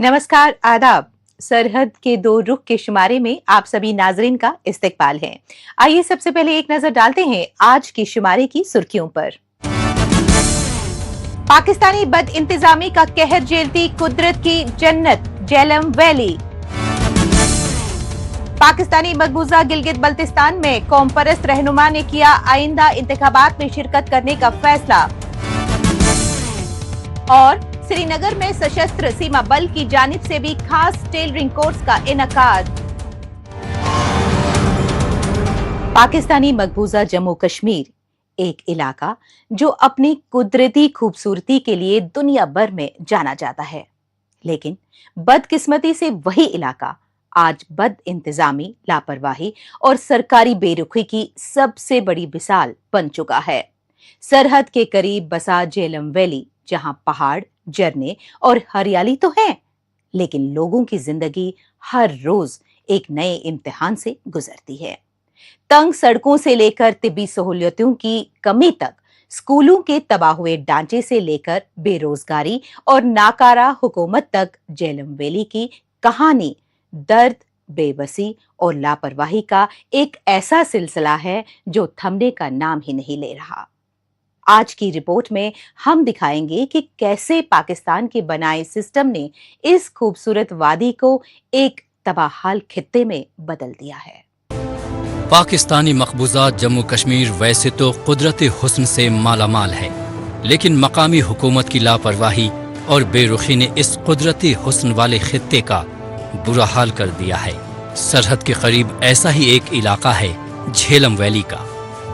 नमस्कार, आदाब। सरहद के दो रुख के शुमारे में आप सभी नाजरीन का इस्तकबाल है। आइए सबसे पहले एक नजर डालते हैं आज के शुमारे की सुर्खियों पर। पाकिस्तानी बद इंतजामी का कहर झेलती कुदरत की जन्नत झेलम वैली। पाकिस्तानी मकबूजा गिलगित बल्तिस्तान में कौम परस्त रहनुमा ने किया आइंदा इंतखाबात में शिरकत करने का फैसला। और श्रीनगर में सशस्त्र सीमा बल की जानिब से भी खास टेलरिंग कोर्स का इनकाद। पाकिस्तानी मकबूजा जम्मू कश्मीर एक इलाका जो अपनी कुदरती खूबसूरती के लिए दुनिया भर में जाना जाता है, लेकिन बदकिस्मती से वही इलाका आज बद इंतजामी, लापरवाही और सरकारी बेरुखी की सबसे बड़ी मिसाल बन चुका है। सरहद के करीब बसा झेलम वैली, जहां पहाड़, झरने और हरियाली तो है, लेकिन लोगों की जिंदगी हर रोज एक नए इम्तिहान से गुजरती है। तंग सड़कों से लेकर तिब्बी सहूलियतों की कमी तक, स्कूलों के तबाह हुए ढांचे से लेकर बेरोजगारी और नाकारा हुकूमत तक, झेलम वैली की कहानी दर्द, बेबसी और लापरवाही का एक ऐसा सिलसिला है जो थमने का नाम ही नहीं ले रहा। आज की रिपोर्ट में हम दिखाएंगे कि कैसे पाकिस्तान के बनाए सिस्टम ने इस खूबसूरत वादी को एक तबाहाल खित्ते में बदल दिया है। पाकिस्तानी मकबूजा जम्मू कश्मीर वैसे तो कुदरती हुस्न से मालामाल है, लेकिन मकामी हुकूमत की लापरवाही और बेरुखी ने इस कुदरती हुस्न वाले खित्ते का बुरा हाल कर दिया है। सरहद के करीब ऐसा ही एक इलाका है झेलम वैली का।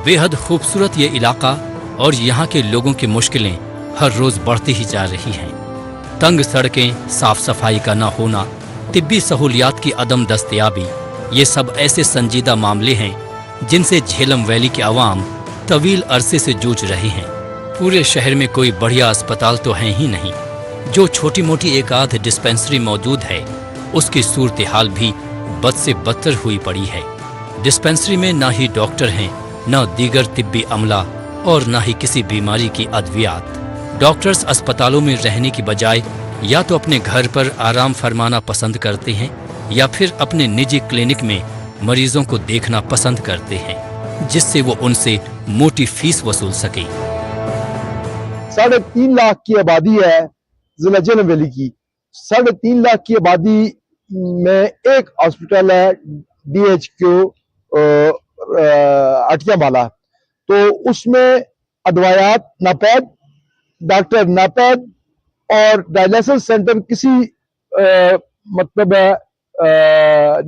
बेहद खूबसूरत ये इलाका और यहाँ के लोगों की मुश्किलें हर रोज बढ़ती ही जा रही हैं। तंग सड़कें, साफ सफाई का न होना, तिब्बी सहूलियात की अदम दस्तयाबी, ये सब ऐसे संजीदा मामले हैं जिनसे झेलम वैली के अवाम तवील अरसे से जूझ रहे हैं। पूरे शहर में कोई बढ़िया अस्पताल तो है ही नहीं। जो छोटी मोटी एक आध डिस्पेंसरी मौजूद है, उसकी सूरत हाल भी बद से बदतर हुई पड़ी है। डिस्पेंसरी में ना ही डॉक्टर हैं, न दीगर तिब्बी अमला और न ही किसी बीमारी की अद्वियात। डॉक्टर्स अस्पतालों में रहने की बजाय या तो अपने घर पर आराम फरमाना पसंद करते हैं या फिर अपने निजी क्लिनिक में मरीजों को देखना पसंद करते हैं, जिससे वो उनसे मोटी फीस वसूल सके। 3.5 लाख की आबादी है जिला झेलम वैली की। 3.5 लाख की आबादी में एक हॉस्पिटल है DHQ अटियामाला, तो उसमें अदवायात नापैद, डॉक्टर नापैद और डायलिसिस सेंटर किसी मतलब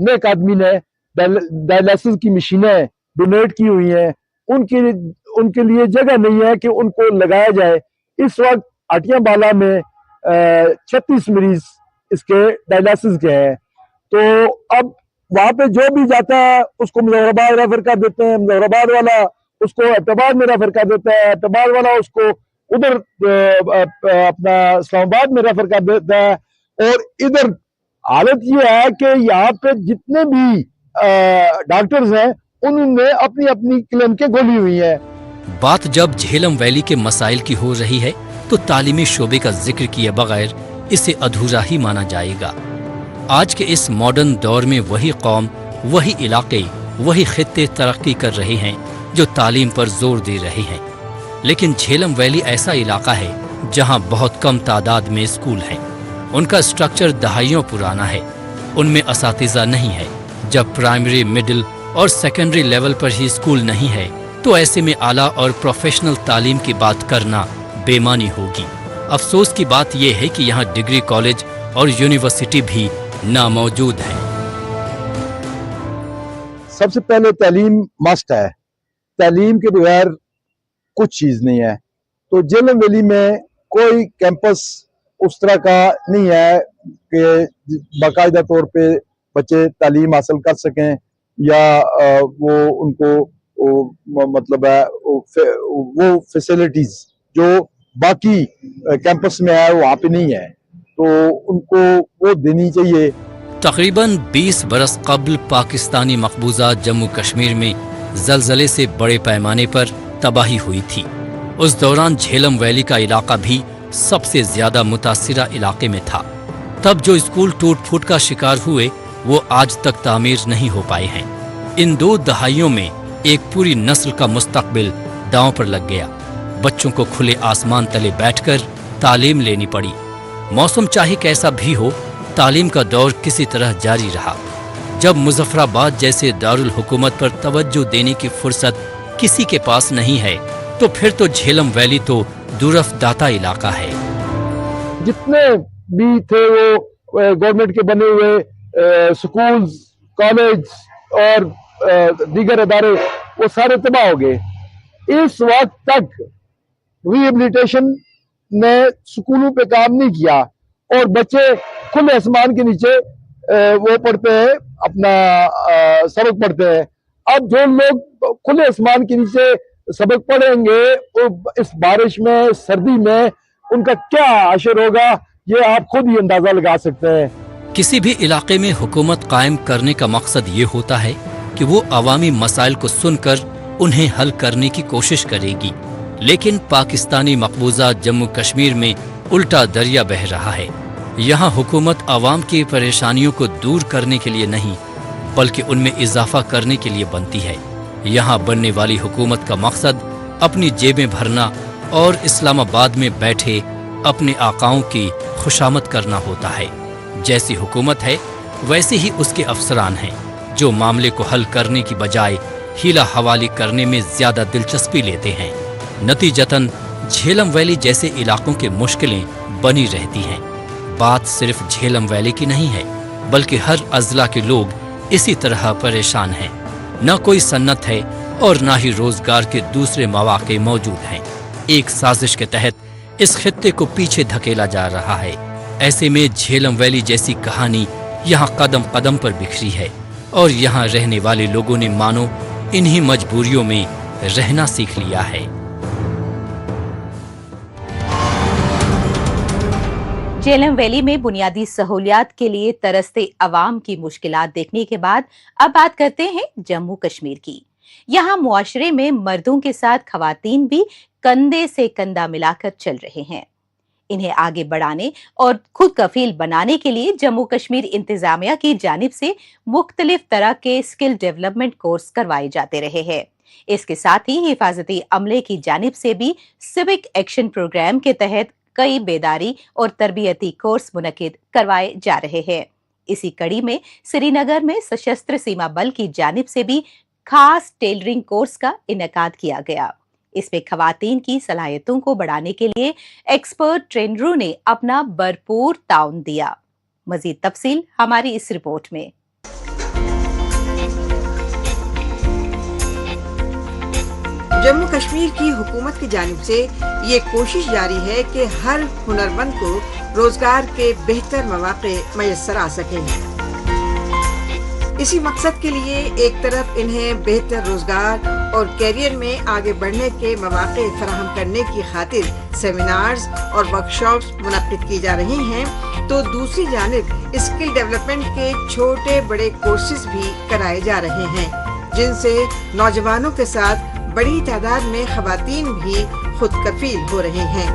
नेक आदमी ने डायलिसिस की मशीनें डोनेट की हुई हैं, उनके लिए जगह नहीं है कि उनको लगाया जाए। इस वक्त अटियामाला में 36 मरीज इसके डायलिसिस के हैं। तो अब वहां पे जो भी जाता है उसको मुजफ्फराबाद रेफर कर देते हैं, मुजफ्फराबाद वाला उसको एबटाबाद में रेफर कर देता है, एबटाबाद वाला उसको उधर अपना इस्लामाबाद में रेफर कर देता है। और इधर हालत ये है कि यहाँ पे जितने भी डॉक्टर्स हैं उन्होंने अपनी अपनी क्लिनिकें खोली हुई हैं। बात जब झेलम वैली के मसाइल की हो रही है तो तालीमी शोबे का जिक्र किए बगैर इसे अधूरा ही माना जाएगा। आज के इस मॉडर्न दौर में वही कौम, वही इलाके, वही खित्ते तरक्की कर रहे हैं जो तालीम पर जोर दे रहे हैं, लेकिन झेलम वैली ऐसा इलाका है जहां बहुत कम तादाद में स्कूल हैं। उनका स्ट्रक्चर दहाइयों पुराना है, उनमें असातिज़ा नहीं है। जब प्राइमरी, मिडिल और सेकेंडरी लेवल पर ही स्कूल नहीं है तो ऐसे में आला और प्रोफेशनल तालीम की बात करना बेमानी होगी। अफसोस की बात यह है कि यहाँ डिग्री कॉलेज और यूनिवर्सिटी भी नामौजूद है। सबसे पहले तालीम मस्ट है, तालीम के बगैर कुछ चीज नहीं है। तो झेलम वैली में कोई कैंपस उस तरह का नहीं है कि बाकायदा तौर पे बच्चे तालीम हासिल कर सकें या वो उनको मतलब है वो फैसिलिटीज जो बाकी कैंपस में है वहाँ पे नहीं है, तो उनको वो देनी चाहिए। तकरीबन 20 बरस कबल पाकिस्तानी मकबूजा जम्मू कश्मीर में जलजले से बड़े पैमाने पर तबाही हुई थी। उस दौरान झेलम वैली का इलाका भी सबसे ज्यादा मुतासिरा इलाके में था। तब जो स्कूल टूट फूट का शिकार हुए वो आज तक तामीर नहीं हो पाए हैं। इन 2 दहाइयों में एक पूरी नस्ल का मुस्तकबिल दांव पर लग गया। बच्चों को खुले आसमान तले बैठकर तालीम लेनी पड़ी। मौसम चाहे कैसा भी हो, तालीम का दौर किसी तरह जारी रहा। जब मुजफ्फराबाद जैसे दारुल हुकूमत पर तवज्जो देने की फुर्सत किसी के पास नहीं है, तो फिर तो झेलम वैली तो दूरफदाता इलाका है। जितने भी थे वो गवर्नमेंट के बने हुए स्कूल्स, कॉलेज और दीगर अदारे, वो सारे तबाह हो गए। इस वक्त तक रिहेबिलिटेशन ने स्कूलों पे काम नहीं किया और बच्चे खुले आसमान के नीचे वो पढ़ते हैं, अपना सबक पढ़ते हैं। अब जो लोग खुले आसमान के नीचे सबक पढ़ेंगे वो इस बारिश में, सर्दी में उनका क्या असर होगा, ये आप खुद ही अंदाजा लगा सकते हैं। किसी भी इलाके में हुकूमत कायम करने का मकसद ये होता है कि वो अवामी मसाइल को सुनकर उन्हें हल करने की कोशिश करेगी। लेकिन पाकिस्तानी मकबूजा जम्मू कश्मीर में उल्टा दरिया बह रहा है। यहाँ हुकूमत अवाम की परेशानियों को दूर करने के लिए नहीं, बल्कि उनमें इजाफा करने के लिए बनती है। यहाँ बनने वाली हुकूमत का मकसद अपनी जेबें भरना और इस्लामाबाद में बैठे अपने आकाओं की खुशामद करना होता है। जैसी हुकूमत है वैसे ही उसके अफसरान हैं, जो मामले को हल करने की बजाय हीला हवाली करने में ज्यादा दिलचस्पी लेते हैं। नतीजतन झेलम वैली जैसे इलाकों की मुश्किलें बनी रहती हैं। बात सिर्फ झेलम वैली की नहीं है, बल्कि हर अजला के लोग इसी तरह परेशान हैं। न कोई सन्नत है और न ही रोजगार के दूसरे मौके मौजूद हैं। एक साजिश के तहत इस खित्ते को पीछे धकेला जा रहा है। ऐसे में झेलम वैली जैसी कहानी यहाँ कदम कदम पर बिखरी है और यहाँ रहने वाले लोगों ने मानो इन्हीं मजबूरियों में रहना सीख लिया है। झेलम वैली में बुनियादी सहूलियात के लिए तरसते अवाम की मुश्किलात देखने के बाद अब बात करते हैं जम्मू कश्मीर की। यहाँ मुआशरे में मर्दों के साथ खवातीन भी कंधे से कंधा मिलाकर चल रहे हैं। इन्हें आगे बढ़ाने और खुद कफील बनाने के लिए जम्मू कश्मीर इंतजामिया की जानिब से मुख्तलिफ तरह के स्किल डेवलपमेंट कोर्स करवाए जाते रहे हैं। इसके साथ ही हिफाजती अमले की जानिब से भी सिविक एक्शन प्रोग्राम के तहत कई बेदारी और तरबियती कोर्स मुनक्किद करवाए जा रहे हैं। इसी कड़ी में श्रीनगर में सशस्त्र सीमा बल की जानिब से भी खास टेलरिंग कोर्स का इनेकाद किया गया। इसमें खवातीन की सलाहियतों को बढ़ाने के लिए एक्सपर्ट ट्रेनरों ने अपना भरपूर ताउन दिया। मजीद तफसील हमारी इस रिपोर्ट में। जम्मू कश्मीर की हुकूमत की जानिब से ये कोशिश जारी है कि हर हुनरमंद को रोजगार के बेहतर मौके मैसर आ सकें। इसी मकसद के लिए एक तरफ इन्हें बेहतर रोजगार और कैरियर में आगे बढ़ने के मौके फराहम करने की खातिर सेमिनार्स और वर्कशॉप्स मुनक्किद की जा रही हैं, तो दूसरी जानिब स्किल डेवलपमेंट के छोटे बड़े कोर्सेज भी कराए जा रहे हैं, जिनसे नौजवानों के साथ बड़ी तादाद में खवातीन भी खुद कफील हो रहे हैं।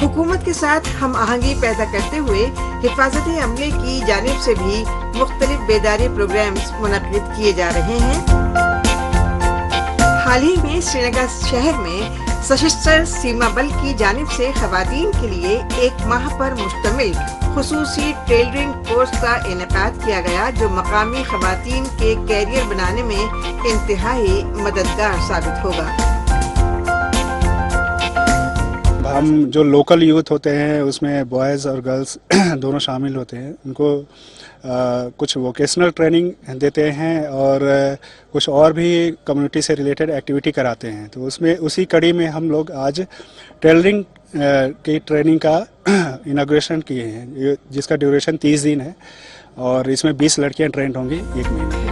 हुकूमत के साथ हम आहंगी पैदा करते हुए हिफाजती अमले की जानिब से भी मुख्तलिफ बेदारी प्रोग्राम्स मुनक्किद किए जा रहे हैं। हाल ही में श्रीनगर शहर में सशस्त्र सीमा बल की जानिब से खवातीन के लिए 1 माह पर मुश्तमिल खुसूसी टेलरिंग कोर्स का इनेकाद किया गया, जो मकामी खवातीन के कैरियर बनाने में इंतहाई मददगार साबित होगा। हम जो लोकल यूथ होते हैं उसमें बॉयज़ और गर्ल्स दोनों शामिल होते हैं। उनको कुछ वोकेशनल ट्रेनिंग देते हैं और कुछ और भी कम्युनिटी से रिलेटेड एक्टिविटी कराते हैं। तो उसमें उसी कड़ी में हम लोग आज टेलरिंग की ट्रेनिंग का इनॉग्रेशन किए हैं, जिसका ड्यूरेशन 30 दिन है और इसमें 20 लड़कियां ट्रेंड होंगी 1 महीने।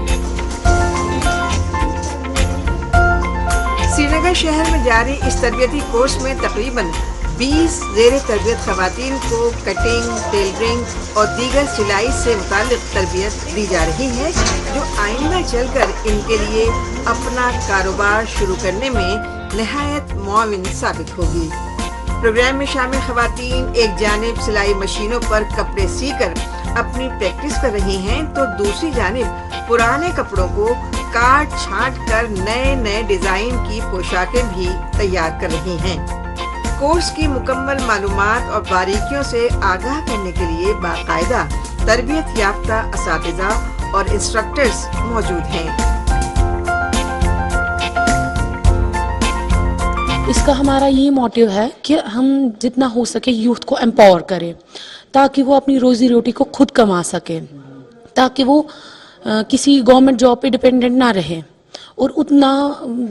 श्रीनगर शहर में जारी इस तरबियती कोर्स में तकरीबन 20 ज़ेरे तरबियत खवातीन को कटिंग, टेलरिंग और दीगर सिलाई से मुताल्लिक तरबियत दी जा रही है, जो आइंदा चलकर इनके लिए अपना कारोबार शुरू करने में नहायत मुआविन साबित होगी। پروگرام میں شامل خواتین ایک جانب سلائی مشینوں پر کپڑے سی کر اپنی پریکٹس کر رہی ہیں تو دوسری جانب پرانے کپڑوں کو کاٹ چھانٹ کر نئے نئے ڈیزائن کی پوشاکیں بھی تیار کر رہی ہیں۔ کورس کی مکمل معلومات اور باریکیوں سے آگاہ کرنے کے لیے باقاعدہ تربیت یافتہ اساتذہ اور انسٹرکٹرز موجود ہیں۔ اس کا ہمارا یہ موٹیو ہے کہ ہم جتنا ہو سکے یوتھ کو امپاور کریں تاکہ وہ اپنی روزی روٹی کو خود کما سکے، تاکہ وہ کسی گورنمنٹ جاب پہ ڈپینڈنٹ نہ رہے، اور اتنا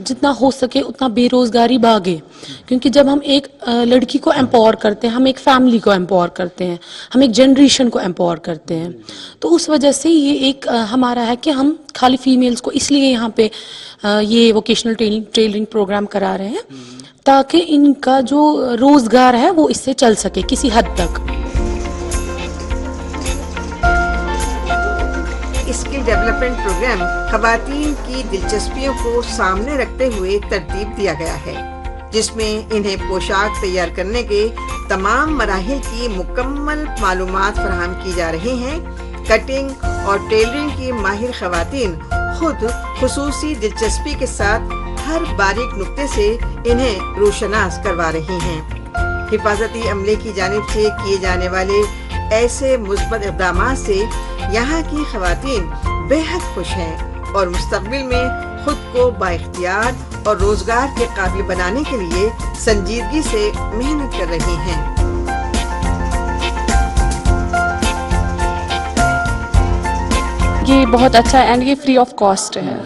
جتنا ہو سکے اتنا بے روزگاری بھاگے، کیونکہ جب ہم ایک لڑکی کو امپاور کرتے ہیں، ہم ایک فیملی کو امپاور کرتے ہیں، ہم ایک جنریشن کو امپاور کرتے ہیں، تو اس وجہ سے یہ ایک ہمارا ہے کہ ہم خالی فیمیلز کو اس لیے یہاں پہ یہ ووکیشنل ٹریلنگ پروگرام کرا رہے ہیں تاکہ ان کا جو روزگار ہے وہ اس سے چل سکے کسی حد تک۔ اسکل ڈیولپمنٹ پروگرام خواتین کی دلچسپیوں کو سامنے رکھتے ہوئے ترتیب دیا گیا ہے، جس میں انہیں پوشاک تیار کرنے کے تمام مراحل کی مکمل معلومات فراہم کی جا رہی ہیں۔ کٹنگ اور ٹیلرنگ کی ماہر خواتین خود خصوصی دلچسپی کے ساتھ ہر باریک نقطے سے انہیں روشناس کروا رہی ہیں۔ حفاظتی عملے کی جانب سے کیے جانے والے ایسے مثبت اقدامات سے یہاں کی خواتین بے حد خوش ہیں اور مستقبل میں خود کو بااختیار اور روزگار کے قابل بنانے کے لیے سنجیدگی سے محنت کر رہی ہیں۔ یہ بہت اچھا ہے اینڈ یہ فری آف کاسٹ ہے۔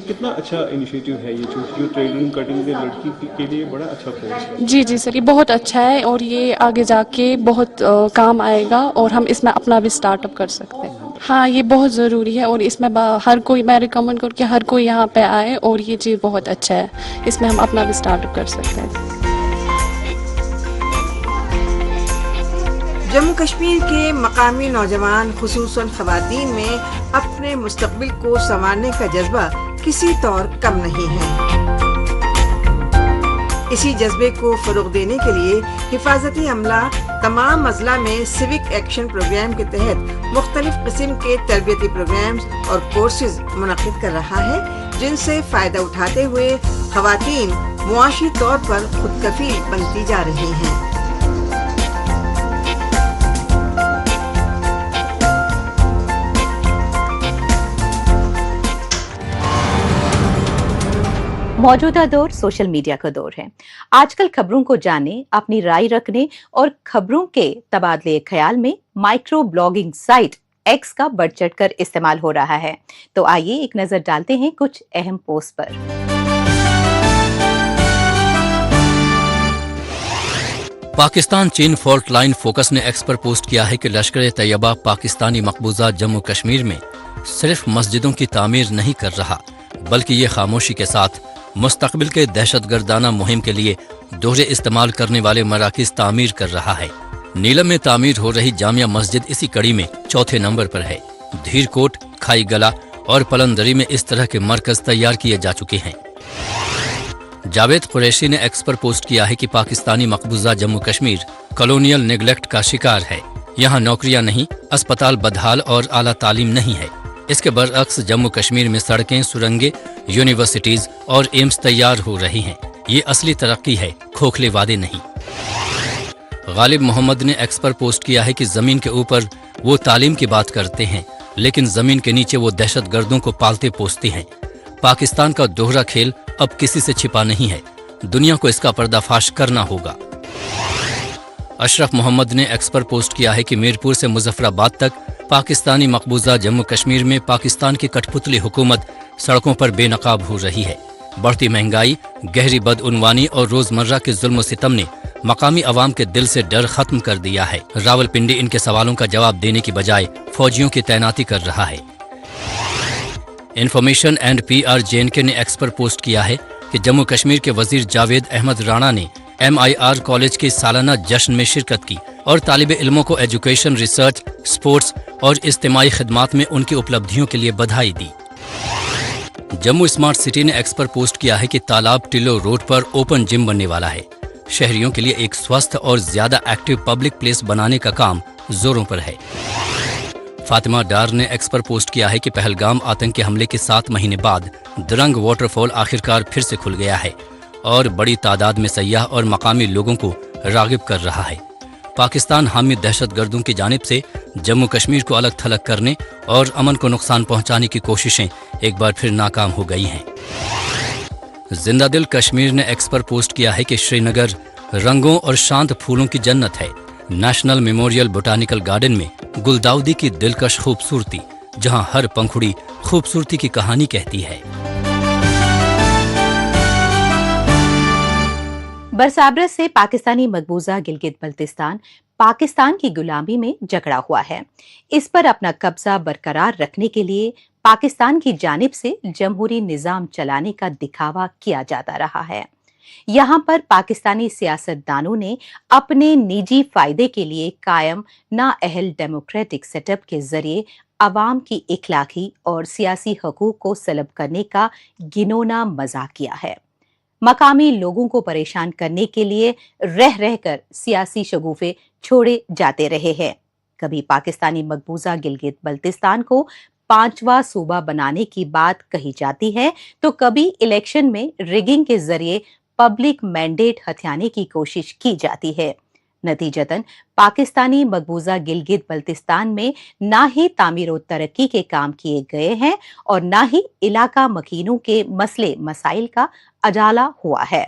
کتنا اچھا انیشیٹو ہے یہ جو ٹریلنگ کٹنگ سے لڑکی کے لیے بڑا اچھا کورس ہے۔ جی جی سر، یہ بہت اچھا ہے اور یہ آگے جا کے بہت کام آئے گا اور ہم اس میں اپنا بھی اسٹارٹ اپ کر سکتے ہیں۔ ہاں یہ بہت ضروری ہے اور اس میں ہر کوئی، میں ریکمینڈ کروں کہ ہر کوئی یہاں پہ آئے اور یہ چیز بہت اچھا ہے، اس میں ہم اپنا بھی اسٹارٹ اپ کر سکتے ہیں۔ جموں کشمیر کے مقامی نوجوان خصوصاً خواتین میں اپنے مستقبل کو سنوارنے کا جذبہ کسی طور کم نہیں ہے۔ اسی جذبے کو فروغ دینے کے لیے حفاظتی عملہ تمام اضلاع میں سیوک ایکشن پروگرام کے تحت مختلف قسم کے تربیتی پروگرامز اور کورسز منعقد کر رہا ہے، جن سے فائدہ اٹھاتے ہوئے خواتین معاشی طور پر خود کفیل بنتی جا رہی ہیں۔ موجودہ دور سوشل میڈیا کا دور ہے۔ آج کل خبروں کو جاننے، اپنی رائے رکھنے اور خبروں کے تبادلے خیال میں مائکرو بلاگنگ سائٹ ایکس کا بڑھ چڑھ کر استعمال ہو رہا ہے۔ تو آئیے ایک نظر ڈالتے ہیں کچھ اہم پوسٹ پر۔ پاکستان چین فالٹ لائن فوکس نے ایکس پر پوسٹ کیا ہے کہ لشکر طیبہ پاکستانی مقبوضہ جموں کشمیر میں صرف مسجدوں کی تعمیر نہیں کر رہا، بلکہ یہ خاموشی کے ساتھ مستقبل کے دہشت گردانہ مہم کے لیے دوہرے استعمال کرنے والے مراکز تعمیر کر رہا ہے۔ نیلم میں تعمیر ہو رہی جامعہ مسجد اسی کڑی میں چوتھے نمبر پر ہے۔ دھیر کوٹ، کھائی گلا اور پلندری میں اس طرح کے مرکز تیار کیے جا چکے ہیں۔ جاوید قریشی نے ایکس پر پوسٹ کیا ہے کہ پاکستانی مقبوضہ جموں کشمیر کالونیل نیگلیکٹ کا شکار ہے۔ یہاں نوکریاں نہیں، اسپتال بدحال اور اعلیٰ تعلیم نہیں ہے۔ اس کے برعکس جموں کشمیر میں سڑکیں، سرنگیں، یونیورسٹیز اور ایمز تیار ہو رہی ہیں۔ یہ اصلی ترقی ہے، کھوکھلے وعدے نہیں۔ غالب محمد نے ایکس پر پوسٹ کیا ہے کہ زمین کے اوپر وہ تعلیم کی بات کرتے ہیں، لیکن زمین کے نیچے وہ دہشت گردوں کو پالتے پوستے ہیں۔ پاکستان کا دوہرا کھیل اب کسی سے چھپا نہیں ہے، دنیا کو اس کا پردہ فاش کرنا ہوگا۔ اشرف محمد نے ایکس پر پوسٹ کیا ہے کہ میرپور سے مظفر آباد تک پاکستانی مقبوضہ جموں کشمیر میں پاکستان کی کٹ پتلی حکومت سڑکوں پر بے نقاب ہو رہی ہے۔ بڑھتی مہنگائی، گہری بدعنوانی اور روزمرہ کے ظلم و ستم نے مقامی عوام کے دل سے ڈر ختم کر دیا ہے۔ راولپنڈی ان کے سوالوں کا جواب دینے کی بجائے فوجیوں کی تعیناتی کر رہا ہے۔ انفارمیشن اینڈ PR JNK نے ایکس پر پوسٹ کیا ہے کہ جموں کشمیر کے وزیر جاوید احمد رانا نے MIR کالج کے سالانہ جشن میں شرکت کی اور طالب علموں کو ایجوکیشن، ریسرچ، سپورٹس اور اجتماعی خدمات میں ان کی اپلبدھیوں کے لیے بدھائی دی۔ جموں اسمارٹ سٹی نے ایکس پر پوسٹ کیا ہے کہ تالاب ٹلو روڈ پر اوپن جم بننے والا ہے۔ शहरियों के लिए एक स्वस्थ और ज्यादा एक्टिव पब्लिक प्लेस बनाने का काम जोरों पर है। फातिमा डार ने एक्स पर पोस्ट किया है कि पहलगाम आतंकी हमले के 7 महीने बाद द्रंग वाटरफॉल आखिरकार फिर से खुल गया है और बड़ी तादाद में सयाह और मकामी लोगों को रागिब कर रहा है। पाकिस्तान हामी दहशतगर्दों की जानिब से जम्मू कश्मीर को अलग थलग करने और अमन को नुकसान पहुंचाने की कोशिशें एक बार फिर नाकाम हो गई हैं। जिंदा दिल कश्मीर ने एक्स पर पोस्ट किया है कि श्रीनगर रंगों और शांत फूलों की जन्नत है। नेशनल मेमोरियल बोटानिकल गार्डन में गुलदाउदी की दिलकश खूबसूरती, जहां हर पंखुड़ी खूबसूरती की कहानी कहती है। बरसाबरस से पाकिस्तानी मकबूजा गिलगित बल्तिस्तान पाकिस्तान की गुलामी में जकड़ा हुआ है। इस पर अपना कब्जा बरकरार रखने के लिए पाकिस्तान की जानिब से जमहूरी निजाम चलाने का दिखावा किया जाता रहा है। यहाँ पर पाकिस्तानी सियासतदानों ने अपने निजी फायदे के लिए कायम नाअहल डेमोक्रेटिक सेटअप के जरिए अवाम की इखलाकी और सियासी हकूक को सलब करने का घिनौना मजाक किया है। मकामी लोगों को परेशान करने के लिए रह रहकर सियासी शगुफे छोड़े जाते रहे हैं। कभी पाकिस्तानी मकबूजा गिलगित बल्तिस्तान को 5वां सूबा बनाने की बात कही जाती है, तो कभी इलेक्शन में रिगिंग के जरिए पब्लिक मैंडेट हथियाने की कोशिश की जाती है। नतीजतन पाकिस्तानी मकबूजा गिलगित बल्तिस्तान में ना ही तामीर और तरक्की के काम किए गए हैं और ना ही इलाका मकीनों के मसले मसाइल का अजाला हुआ है।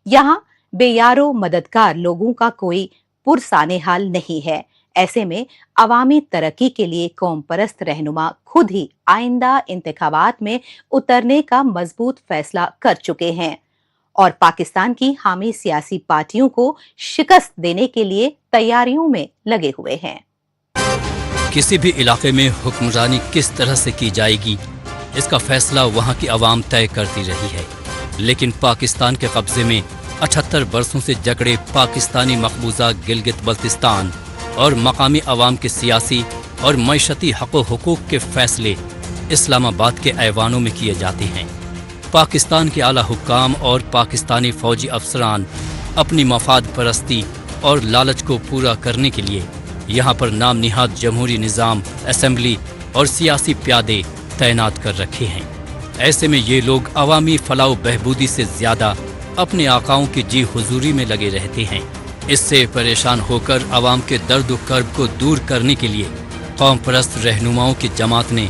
यहाँ बेयारो मददगार लोगों का कोई पुरसाने हाल नहीं है। ऐसे में अवामी तरक्की के लिए कौम परस्त रहनुमा खुद ही आइंदा इंतखाबात में उतरने का मजबूत फैसला कर चुके हैं और पाकिस्तान की हामी सियासी पार्टियों को शिकस्त देने के लिए तैयारियों में लगे हुए हैं। किसी भी इलाके में हुक्मरानी किस तरह से की जाएगी, इसका फैसला वहां की आवाम तय करती रही है। लेकिन पाकिस्तान के कब्जे में 78 बरसों से जकड़े पाकिस्तानी मकबूजा गिलगित बल्तिस्तान और मकामी अवाम के सियासी और मईशती हक़ व हुकूक के फैसले इस्लामाबाद के ऐवानों में किए जाते हैं। पाकिस्तान के आला हुक्काम और पाकिस्तानी फौजी अफसरान अपनी मफाद परस्ती और लालच को पूरा करने के लिए यहाँ पर नाम निहाद जमहूरी निज़ाम, असेंबली और सियासी प्यादे तैनात कर रखे हैं। ऐसे में ये लोग अवामी फलाह बहबूदी से ज़्यादा अपने आकाओं की जी हुजूरी में लगे रहते हैं। इससे परेशान होकर अवाम के दर्द व कर्ब को दूर करने के लिए कौम परस्त रहनुमाओं की जमात ने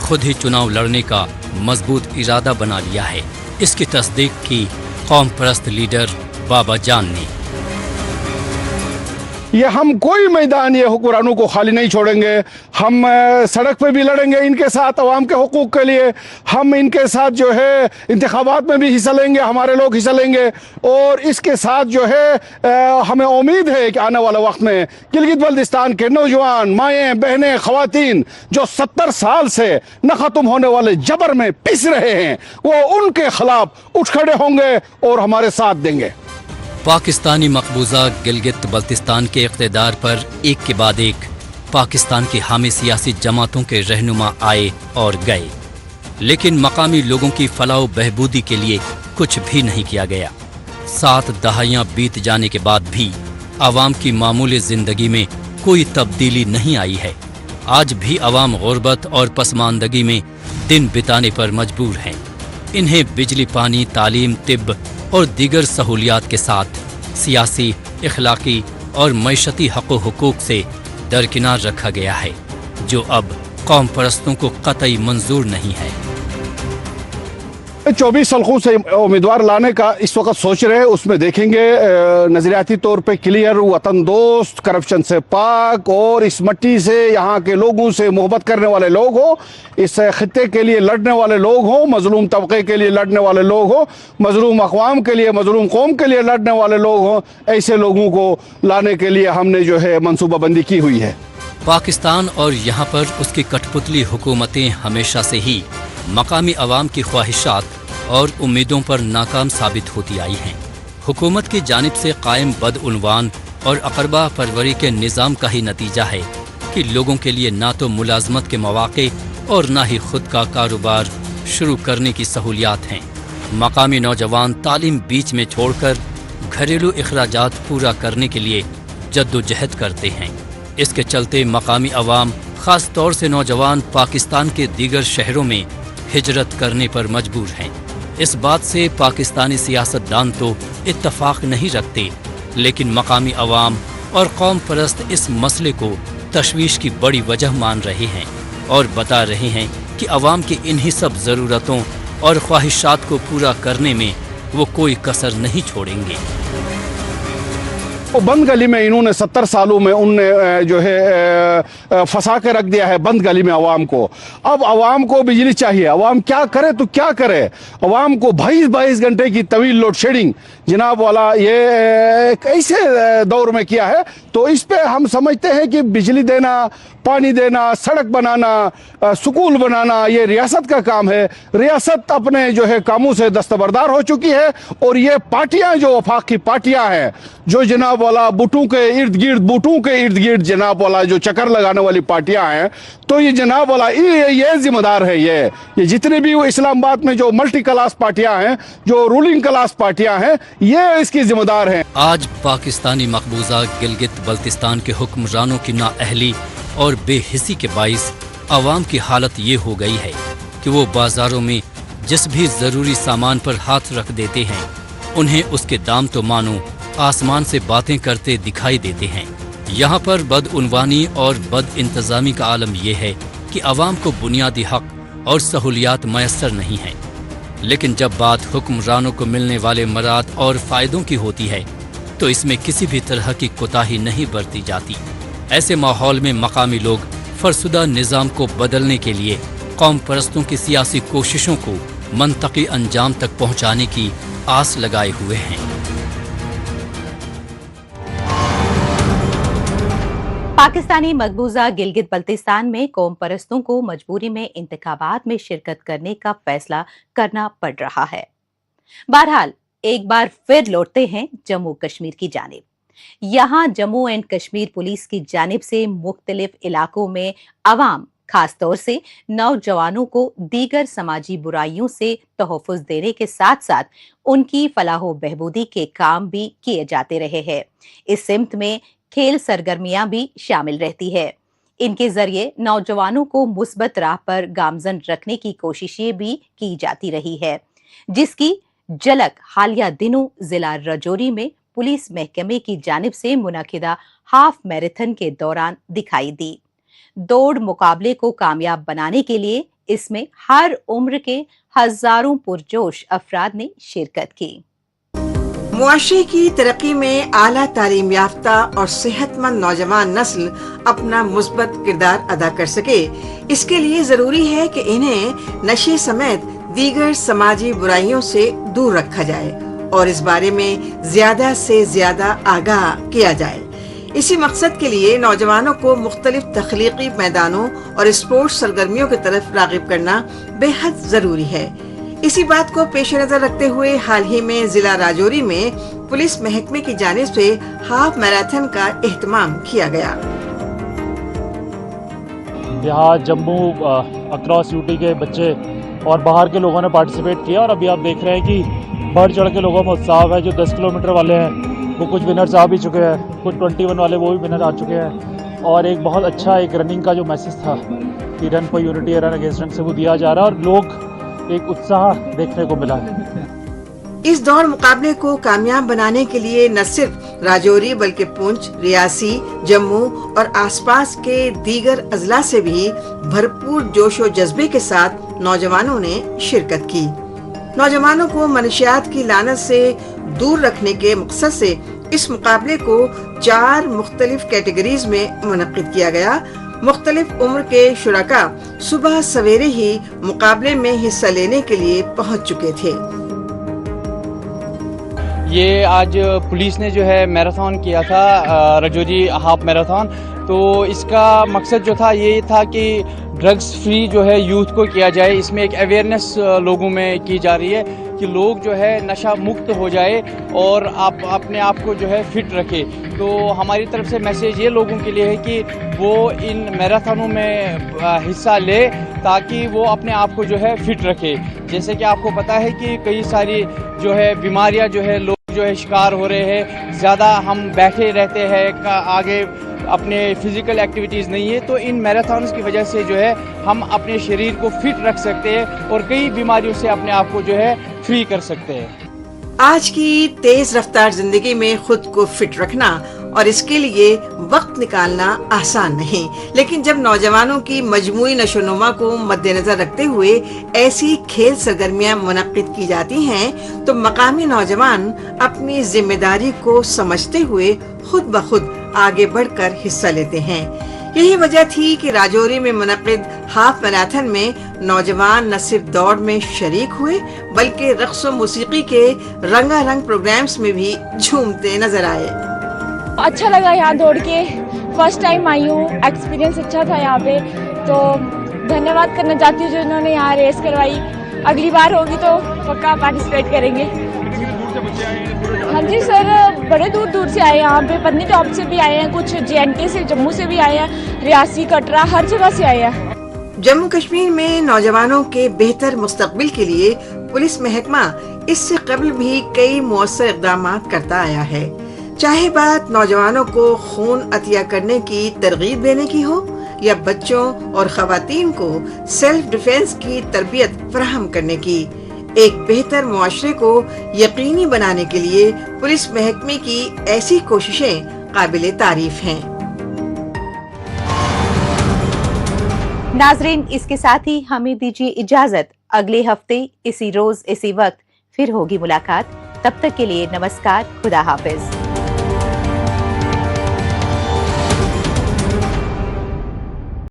खुद ही चुनाव लड़ने का मजबूत इरादा बना लिया है। इसकी तस्दीक की कौम परस्त लीडर बाबा जान ने। ये हम कोई मैदान ये हुक्मरानों को खाली नहीं छोड़ेंगे। हम सड़क पे भी लड़ेंगे इनके साथ अवाम के हुकूक के लिए। हम इनके साथ जो है इंतखाबात में भी हिस्सा लेंगे, हमारे लोग हिस्सा लेंगे। और इसके साथ जो है हमें उम्मीद है कि आने वाले वक्त में गिलगित बल्तिस्तान के नौजवान, माएँ, बहनें, ख़वातीन जो 70 साल से न ख़त्म होने वाले जबर में पिस रहे हैं, वो उनके खिलाफ उठ खड़े होंगे और हमारे साथ देंगे। पाकिस्तानी मकबूजा गिलगित बल्तिस्तान के इक़्तिदार पर एक के बाद एक पाकिस्तान की हामी सियासी जमातों के रहनुमा आए और गए, लेकिन मकामी लोगों की फलाह बहबूदी के लिए कुछ भी नहीं किया गया। 7 दहाइयाँ बीत जाने के बाद भी आवाम की मामूली जिंदगी में कोई तब्दीली नहीं आई है। आज भी आवाम गुर्बत और पसमानदगी में दिन बिताने पर मजबूर हैं। इन्हें बिजली, पानी, तालीम, तिब और दीगर सहूलियात के साथ सियासी, इखलाकी और मईशती हक़ व हुकूक से दरकिनार रखा गया है, जो अब कौम परस्तों को कतई मंजूर नहीं है। 24 हल्कों से उम्मीदवार लाने का इस वक्त सोच रहे हैं। उसमें देखेंगे नजरियाती तौर पे क्लियर, वतन दोस्त, करप्शन से पाक और इस मट्टी से, यहाँ के लोगों से मोहब्बत करने वाले लोग हो, इस खित्ते के लिए लड़ने वाले लोग हो, मजलूम तबके के लिए लड़ने वाले लोग हो, मजलूम अक़वाम के लिए, मजलूम कौम के लिए लड़ने वाले लोग हो। ऐसे लोगों को लाने के लिए हमने जो है मनसूबाबंदी की हुई है। पाकिस्तान और यहाँ पर उसकी कठपुतली हुकूमतें हमेशा से ही मकामी अवाम की ख्वाहिशात और उम्मीदों पर नाकाम साबित होती आई हैं। हुकूमत की जानिब से कायम बदउनवान और अकरबा परवरी के निज़ाम का ही नतीजा है कि लोगों के लिए ना तो मुलाजमत के मौक़े और ना ही खुद का कारोबार शुरू करने की सहूलियात हैं। मकामी नौजवान तालीम बीच में छोड़कर घरेलू अखराजात पूरा करने के लिए जद्दोजहद करते हैं। इसके चलते मकामी अवाम, खास तौर से नौजवान, पाकिस्तान के दीगर शहरों में हिजरत करने पर मजबूर हैं। इस बात से पाकिस्तानी सियासतदान तो इत्तफाक नहीं रखते, लेकिन मकामी अवाम और कौम परस्त इस मसले को तशवीश की बड़ी वजह मान रहे हैं और बता रहे हैं कि अवाम की इन्हीं सब ज़रूरतों और ख्वाहिशात को पूरा करने में वो कोई कसर नहीं छोड़ेंगे। वो बंद गली में इन्होंने 70 सालों में उनने जो है फंसा के रख दिया है बंद गली में अवाम को। अब अवाम को बिजली चाहिए, अवाम क्या करे तो क्या करे। अवाम को 22 घंटे की तवील लोड शेडिंग जनाब वाला ये कैसे दौर में किया है, तो इस पे हम समझते हैं कि बिजली देना, पानी देना, सड़क बनाना, स्कूल बनाना ये रियासत का काम है। रियासत अपने जो है कामों से दस्तबरदार हो चुकी है और ये पार्टियां जो वफाकी पार्टियां हैं, जो जनाब वाला बूटों के इर्द गिर्द जनाब वाला जो चक्कर लगाने वाली पार्टियां हैं, तो ये जनाब वाला ये जिम्मेदार है। ये जितने भी इस्लामाबाद में जो मल्टी क्लास पार्टियां हैं, जो रूलिंग क्लास पार्टियां हैं, ये इसकी जिम्मेदार हैं। आज पाकिस्तानी मकबूजा गिलगित बल्तिस्तान के हुक्मरानों की नाअहली और बेहिसी के बाइस अवाम की हालत ये हो गई है कि वो बाजारों में जिस भी ज़रूरी सामान पर हाथ रख देते हैं, उन्हें उसके दाम तो मानो आसमान से बातें करते दिखाई देते हैं। यहाँ पर बदउनवानी और बद इंतज़ामी का आलम यह है कि अवाम को बुनियादी हक और सहूलियात मैसर नहीं हैं। लेकिन जब बात हुक्मरानों को मिलने वाले मराद और फ़ायदों की होती है, तो इसमें किसी भी तरह की कोताही नहीं बरती जाती। ऐसे माहौल में मकामी लोग फरसुदा निज़ाम को बदलने के लिए कौम परस्तों की सियासी कोशिशों को मंतकी अंजाम तक पहुँचाने की आस लगाए हुए हैं। पाकिस्तानी मकबूजा गिलगित बल्तिस्तान में कौम परस्तों को मजबूरी में इंतखाबात में शिरकत करने का फैसला करना पड़ रहा है। बहरहाल एक बार फिर लौटते हैं जम्मू कश्मीर की जानिब। यहाँ जम्मू एंड कश्मीर पुलिस की जानिब से मुख्तलिफ इलाकों में अवाम, खास तौर से नौजवानों को दीगर समाजी बुराइयों से तहफ़्फ़ुज़ देने के साथ साथ उनकी फलाह बहबूदी के काम भी किए जाते रहे हैं। इस सिमत में खेल सरगर्मियां भी शामिल रहती है। इनके जरिए नौजवानों को मुस्बत राह पर गामजन रखने की कोशिशें भी की जाती रही है, जिसकी झलक हालिया दिनों जिला राजौरी में पुलिस महकमे की जानिब से मुनक़िदा हाफ मैराथन के दौरान दिखाई दी। दौड़ मुकाबले को कामयाब बनाने के लिए इसमें हर उम्र के हजारों पुरजोश अफराद ने शिरकत की। मुआशरे की तरक्की में आला तालीम याफ्ता और सेहतमंद नौजवान नस्ल अपना मुस्बत किरदार अदा कर सके, इसके लिए जरूरी है कि इन्हें नशे समेत दीगर समाजी बुराइयों से दूर रखा जाए और इस बारे में ज्यादा से ज्यादा आगाह किया जाए। इसी मकसद के लिए नौजवानों को मुख्तलिफ तख्लीकी मैदानों और स्पोर्ट्स सरगर्मियों की तरफ राग़िब करना बेहद जरूरी है। इसी बात को पेश नजर रखते हुए हाल ही में जिला राजौरी में पुलिस महकमे की जानिब से हाफ मैराथन का एहतमाम किया गया। यहाँ जम्मू अक्रॉस यूटी के बच्चे और बाहर के लोगों ने पार्टिसिपेट किया और अभी आप देख रहे हैं कि बढ़ चढ़ के लोगों में उत्साह है। जो 10 किलोमीटर वाले हैं वो कुछ विनर्स आ भी चुके हैं, कुछ 21 वाले वो भी विनर आ चुके हैं और एक बहुत अच्छा एक रनिंग का जो मैसेज था कि run for unity run against drugs से वो दिया जा रहा है और लोग एक उत्साह देखने को मिला है। इस दौड़ मुकाबले को कामयाब बनाने के लिए न सिर्फ राजौरी बल्कि पुंछ, रियासी, जम्मू और आसपास के दीगर अजला से भी भरपूर जोश और जज्बे के साथ नौजवानों ने शिरकत की। नौजवानों को मनशियात की लानत से दूर रखने के मकसद से इस मुकाबले को 4 मुख्तलिफ कैटेगरीज में मुनक्किद किया गया। मुख्तलिफ उम्र के शुरका सुबह सवेरे ही मुकाबले में हिस्सा लेने के लिए पहुंच चुके थे। ये आज पुलिस ने जो है मैराथन किया था, राजौरी हाफ मैराथन, तो इसका मकसद जो था ये था कि ड्रग्स फ्री जो है यूथ को किया जाए। इसमें एक अवेयरनेस लोगों में की जा रही है कि लोग जो है नशा मुक्त हो जाए और आप अपने आप को जो है फिट रखे। तो हमारी तरफ से मैसेज ये लोगों के लिए है कि वो इन मैराथनों में हिस्सा ले ताकि वो अपने आप को जो है फिट रखे। जैसे कि आपको पता है कि कई सारी जो है बीमारियां जो है लोग جو ہے شکار ہو رہے ہیں، زیادہ ہم بیٹھے رہتے ہیں، آگے اپنے فزیکل ایکٹیویٹیز نہیں ہے، تو ان میراتھنز کی وجہ سے جو ہے ہم اپنے شریر کو فٹ رکھ سکتے ہیں اور کئی بیماریوں سے اپنے آپ کو جو ہے فری کر سکتے ہیں۔ آج کی تیز رفتار زندگی میں خود کو فٹ رکھنا اور اس کے لیے وقت نکالنا آسان نہیں، لیکن جب نوجوانوں کی مجموعی نشو و نما کو مد نظر رکھتے ہوئے ایسی کھیل سرگرمیاں منعقد کی جاتی ہیں تو مقامی نوجوان اپنی ذمہ داری کو سمجھتے ہوئے خود بخود آگے بڑھ کر حصہ لیتے ہیں۔ یہی وجہ تھی کہ راجوری میں منعقد ہاف میراتھن میں نوجوان نہ صرف دوڑ میں شریک ہوئے بلکہ رقص و موسیقی کے رنگا رنگ پروگرامز میں بھی جھومتے نظر آئے۔ اچھا لگا یہاں دوڑ کے، فرسٹ ٹائم آئی ہوں، ایکسپیرینس اچھا تھا یہاں پہ، تو دھنیہ واد کرنا چاہتی ہوں جو انہوں نے یہاں ریس کروائی۔ اگلی بار ہوگی تو پکا پارٹیسپیٹ کریں گے۔ ہاں جی سر، بڑے دور دور سے آئے ہیں یہاں پہ، پتنی ٹاپ سے بھی آئے ہیں، کچھ JNK سے، جموں سے بھی آئے ہیں، ریاسی، کٹرا، ہر جگہ سے آئے ہیں۔ جموں کشمیر میں نوجوانوں کے بہتر مستقبل کے لیے پولیس محکمہ اس سے قبل بھی کئی مؤثر اقدامات کرتا آیا ہے، چاہے بات نوجوانوں کو خون عطیہ کرنے کی ترغیب دینے کی ہو یا بچوں اور خواتین کو سیلف ڈیفینس کی تربیت فراہم کرنے کی۔ ایک بہتر معاشرے کو یقینی بنانے کے لیے پولیس محکمے کی ایسی کوششیں قابل تعریف ہیں۔ ناظرین، اس کے ساتھ ہی ہمیں دیجیے اجازت، اگلے ہفتے اسی روز اسی وقت پھر ہوگی ملاقات۔ تب تک کے لیے نمسکار، خدا حافظ۔